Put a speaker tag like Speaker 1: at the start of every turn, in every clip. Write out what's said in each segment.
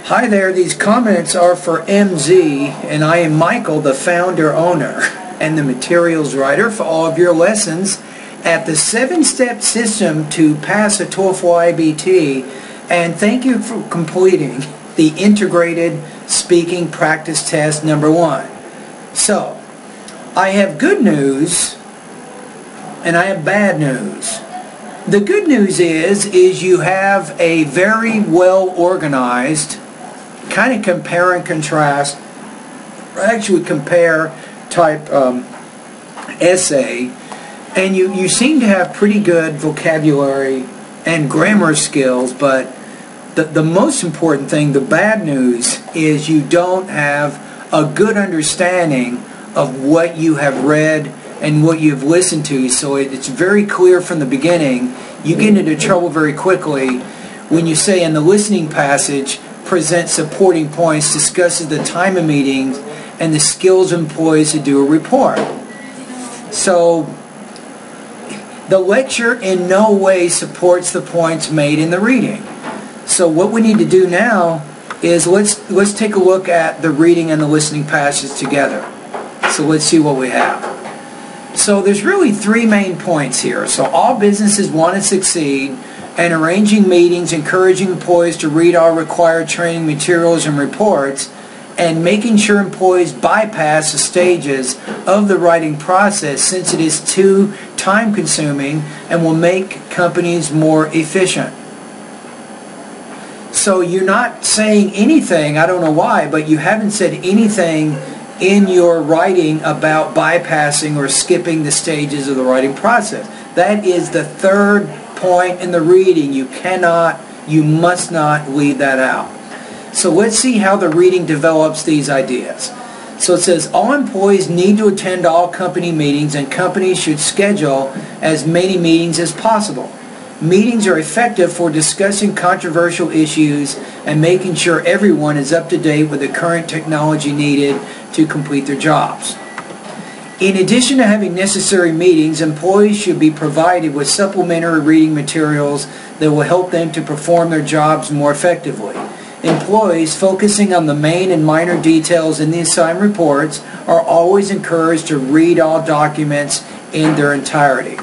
Speaker 1: Hi there, these comments are for MZ, and I am Michael, the founder, owner, and the materials writer for all of your lessons at the 7-step system to pass a TOEFL IBT, and thank you for completing the integrated speaking practice test number 1. So, I have good news and I have bad news. The good news is you have a very well organized kind of compare and contrast, or actually compare type essay, and you seem to have pretty good vocabulary and grammar skills, but the most important thing, the bad news, is you don't have a good understanding of what you have read and what you've listened to. So it's very clear from the beginning. You get into trouble very quickly when you say in the listening passage, present supporting points, discusses the time of meetings, and the skills employees to do a report. So the lecture in no way supports the points made in the reading. So what we need to do now is let's take a look at the reading and the listening passage together. So let's see what we have. So there's really 3 main points here. So all businesses want to succeed, and arranging meetings, encouraging employees to read all required training materials and reports, and making sure employees bypass the stages of the writing process since it is too time-consuming and will make companies more efficient. So you're not saying anything, I don't know why, but you haven't said anything in your writing about bypassing or skipping the stages of the writing process. That is the 3rd point in the reading. You must not leave that out. So let's see how the reading develops these ideas. So it says, all employees need to attend all company meetings, and companies should schedule as many meetings as possible. Meetings are effective for discussing controversial issues and making sure everyone is up to date with the current technology needed to complete their jobs. In addition to having necessary meetings, employees should be provided with supplementary reading materials that will help them to perform their jobs more effectively. Employees focusing on the main and minor details in the assigned reports are always encouraged to read all documents in their entirety.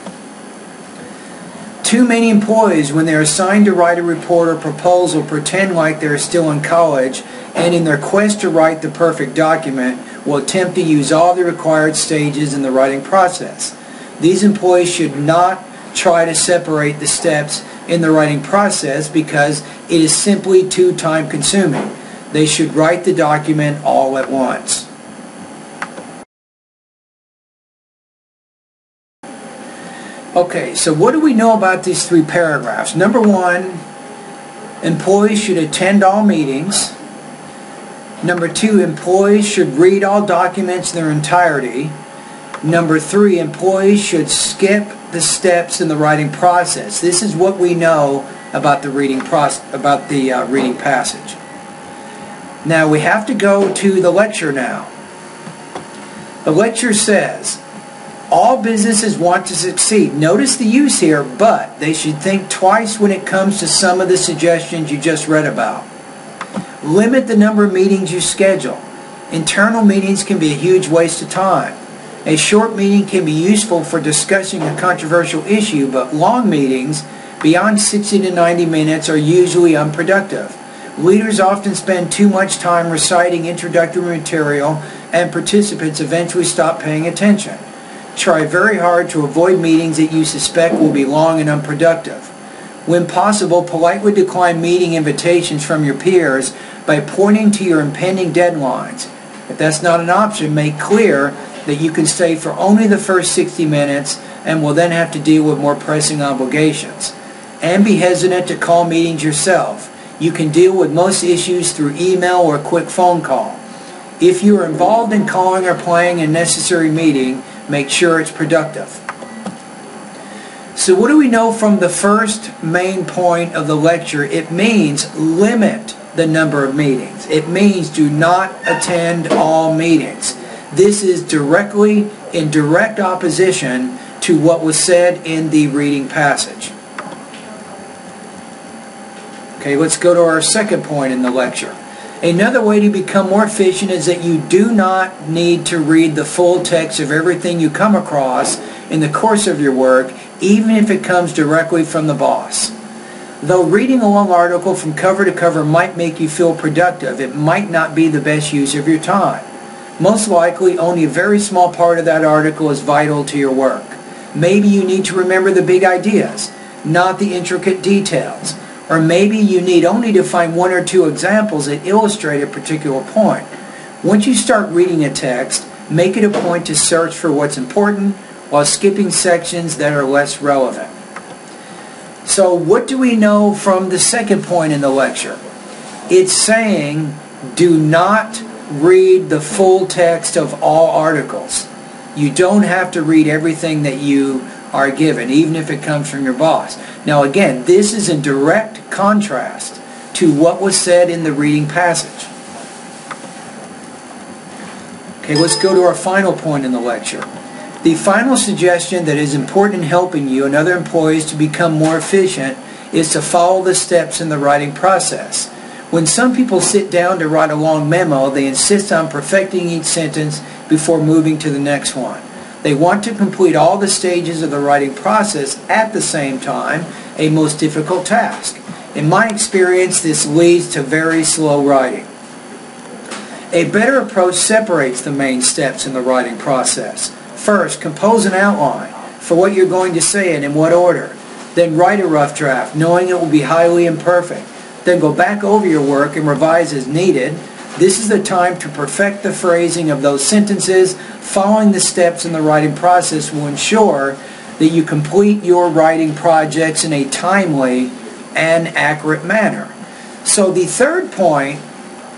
Speaker 1: Too many employees, when they're assigned to write a report or proposal, pretend like they're still in college, and in their quest to write the perfect document, will attempt to use all the required stages in the writing process. These employees should not try to separate the steps in the writing process because it is simply too time-consuming. They should write the document all at once. Okay, so what do we know about these 3 paragraphs? Number 1, employees should attend all meetings. Number 2, employees should read all documents in their entirety. Number 3, employees should skip the steps in the writing process. This is what we know about the reading reading passage. Now we have to go to the lecture now. The lecture says, all businesses want to succeed. Notice the use here, but they should think twice when it comes to some of the suggestions you just read about. Limit the number of meetings you schedule. Internal meetings can be a huge waste of time. A short meeting can be useful for discussing a controversial issue, but long meetings, beyond 60 to 90 minutes, are usually unproductive. Leaders often spend too much time reciting introductory material, and participants eventually stop paying attention. Try very hard to avoid meetings that you suspect will be long and unproductive. When possible, politely decline meeting invitations from your peers by pointing to your impending deadlines. If that's not an option, make clear that you can stay for only the first 60 minutes and will then have to deal with more pressing obligations. And be hesitant to call meetings yourself. You can deal with most issues through email or a quick phone call. If you are involved in calling or playing a necessary meeting, make sure it's productive. So what do we know from the first main point of the lecture? It means limit the number of meetings. It means do not attend all meetings. This is directly in direct opposition to what was said in the reading passage. Okay, let's go to our second point in the lecture. Another way to become more efficient is that you do not need to read the full text of everything you come across in the course of your work, even if it comes directly from the boss. Though reading a long article from cover to cover might make you feel productive, it might not be the best use of your time. Most likely, only a very small part of that article is vital to your work. Maybe you need to remember the big ideas, not the intricate details. Or maybe you need only to find one or two examples that illustrate a particular point. Once you start reading a text, make it a point to search for what's important while skipping sections that are less relevant. So what do we know from the second point in the lecture? It's saying do not read the full text of all articles. You don't have to read everything that you are given, even if it comes from your boss. Now again, this is in direct contrast to what was said in the reading passage. Okay, let's go to our final point in the lecture. The final suggestion that is important in helping you and other employees to become more efficient is to follow the steps in the writing process. When some people sit down to write a long memo, they insist on perfecting each sentence before moving to the next one. They want to complete all the stages of the writing process at the same time, a most difficult task. In my experience, this leads to very slow writing. A better approach separates the main steps in the writing process. First, compose an outline for what you're going to say and in what order. Then write a rough draft, knowing it will be highly imperfect. Then go back over your work and revise as needed. This is the time to perfect the phrasing of those sentences. Following the steps in the writing process will ensure that you complete your writing projects in a timely and accurate manner. So the third point,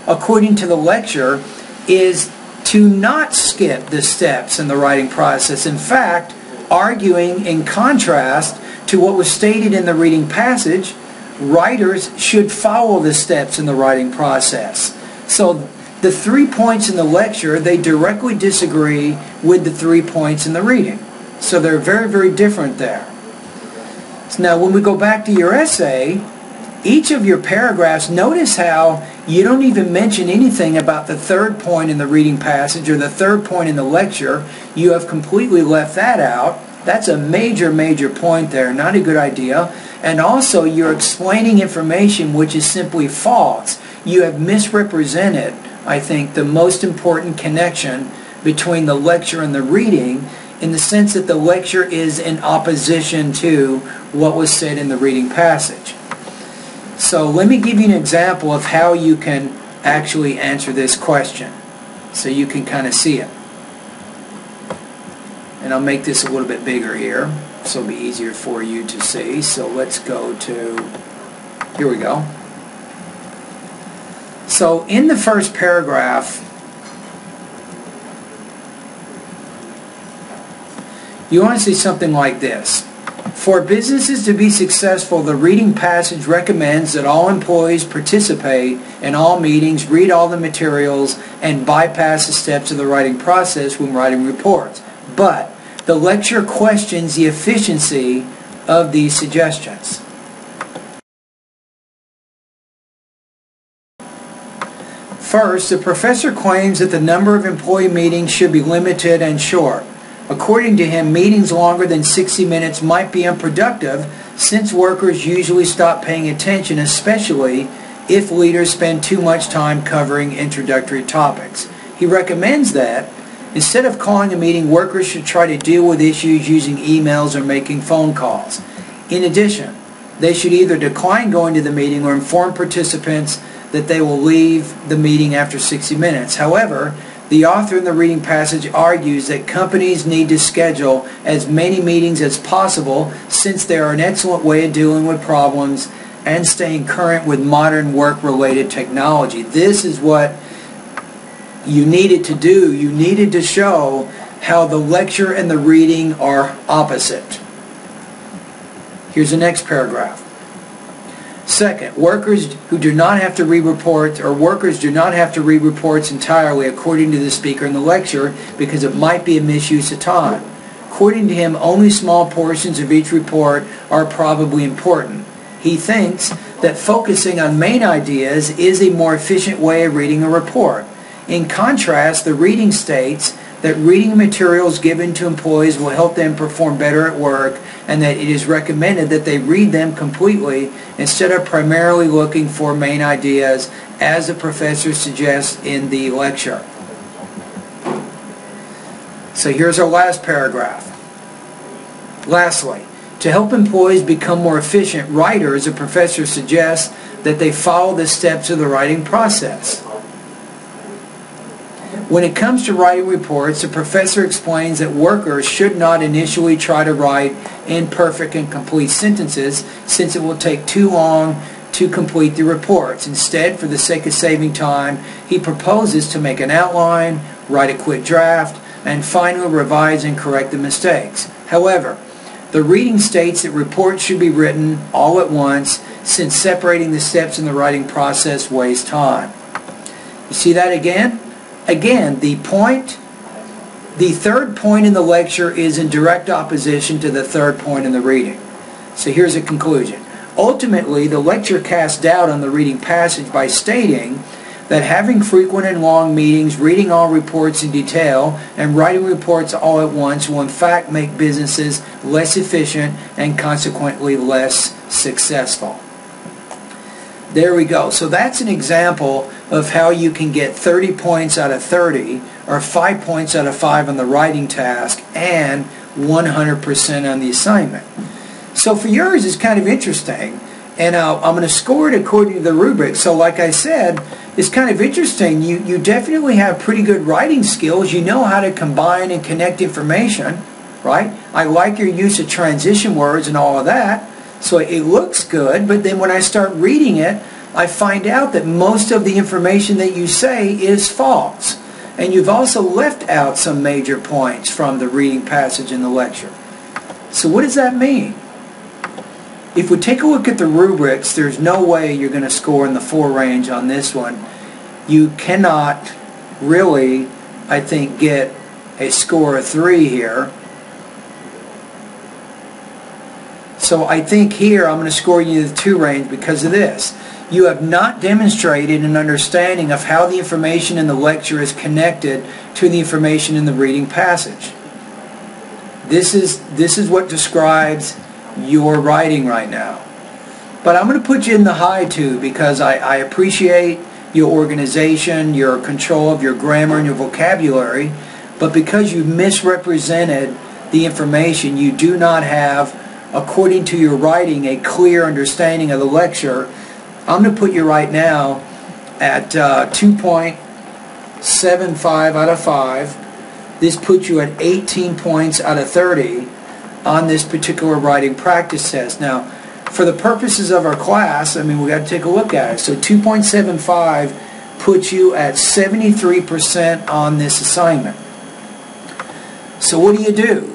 Speaker 1: according to the lecture, is to not skip the steps in the writing process. In fact, arguing in contrast to what was stated in the reading passage, writers should follow the steps in the writing process. So the 3 points in the lecture, they directly disagree with the 3 points in the reading. So they're very, very different there. So now when we go back to your essay, each of your paragraphs, notice how you don't even mention anything about the third point in the reading passage or the third point in the lecture. You have completely left that out. That's a major, major point there. Not a good idea. And also you're explaining information which is simply false. You have misrepresented, I think, the most important connection between the lecture and the reading, in the sense that the lecture is in opposition to what was said in the reading passage. So let me give you an example of how you can actually answer this question, so you can kind of see it. And I'll make this a little bit bigger here, so it'll be easier for you to see. So let's go to, here we go. So in the first paragraph, you want to see something like this. For businesses to be successful, the reading passage recommends that all employees participate in all meetings, read all the materials, and bypass the steps of the writing process when writing reports. But the lecture questions the efficiency of these suggestions. First, the professor claims that the number of employee meetings should be limited and short. According to him, meetings longer than 60 minutes might be unproductive, since workers usually stop paying attention, especially if leaders spend too much time covering introductory topics. He recommends that instead of calling a meeting, workers should try to deal with issues using emails or making phone calls. In addition, they should either decline going to the meeting or inform participants that they will leave the meeting after 60 minutes. However, the author in the reading passage argues that companies need to schedule as many meetings as possible, since they are an excellent way of dealing with problems and staying current with modern work-related technology. This is what you needed to do. You needed to show how the lecture and the reading are opposite. Here's the next paragraph. Second, workers do not have to read reports entirely, according to the speaker in the lecture, because it might be a misuse of time. According to him, only small portions of each report are probably important. He thinks that focusing on main ideas is a more efficient way of reading a report. In contrast, the reading states that reading materials given to employees will help them perform better at work, and that it is recommended that they read them completely instead of primarily looking for main ideas, as the professor suggests in the lecture. So here's our last paragraph. Lastly, to help employees become more efficient writers, the professor suggests that they follow the steps of the writing process. When it comes to writing reports, the professor explains that workers should not initially try to write imperfect and complete sentences, since it will take too long to complete the reports. Instead, for the sake of saving time, he proposes to make an outline, write a quick draft, and finally revise and correct the mistakes. However, the reading states that reports should be written all at once, since separating the steps in the writing process wastes time. You see that again? Again, the third point in the lecture is in direct opposition to the third point in the reading. So here's a conclusion. Ultimately, the lecture casts doubt on the reading passage by stating that having frequent and long meetings, reading all reports in detail, and writing reports all at once will in fact make businesses less efficient and consequently less successful. There we go. So that's an example of how you can get 30 points out of 30, or 5 points out of 5 on the writing task, and 100% on the assignment. So for yours, it's kind of interesting, and I'm going to score it according to the rubric. So like I said, it's kind of interesting. You definitely have pretty good writing skills. You know how to combine and connect information, right? I like your use of transition words and all of that. So it looks good, but then when I start reading it, I find out that most of the information that you say is false. And you've also left out some major points from the reading passage in the lecture. So what does that mean? If we take a look at the rubrics, there's no way you're going to score in the 4 range on this one. You cannot really, I think, get a score of 3 here. So I think here I'm going to score you the 2 range because of this. You have not demonstrated an understanding of how the information in the lecture is connected to the information in the reading passage. This is what describes your writing right now. But I'm going to put you in the high 2 because I appreciate your organization, your control of your grammar and your vocabulary, but because you misrepresented the information, you do not have, according to your writing, a clear understanding of the lecture. I'm going to put you right now at 2.75 out of 5. This puts you at 18 points out of 30 on this particular writing practice test. Now, for the purposes of our class, I mean, we got to take a look at it. So 2.75 puts you at 73% on this assignment. So what do?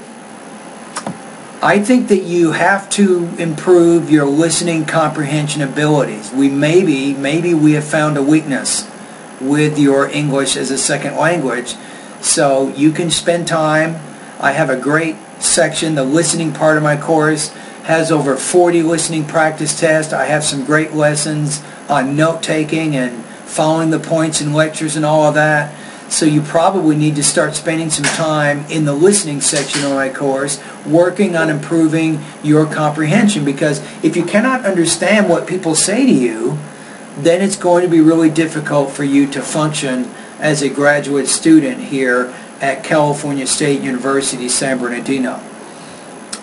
Speaker 1: I think that you have to improve your listening comprehension abilities. Maybe we have found a weakness with your English as a second language. So you can spend time. I have a great section. The listening part of my course has over 40 listening practice tests. I have some great lessons on note-taking and following the points in lectures and all of that. So you probably need to start spending some time in the listening section of my course working on improving your comprehension, because if you cannot understand what people say to you, then it's going to be really difficult for you to function as a graduate student here at California State University, San Bernardino.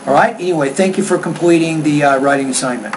Speaker 1: All right, anyway, thank you for completing the writing assignment.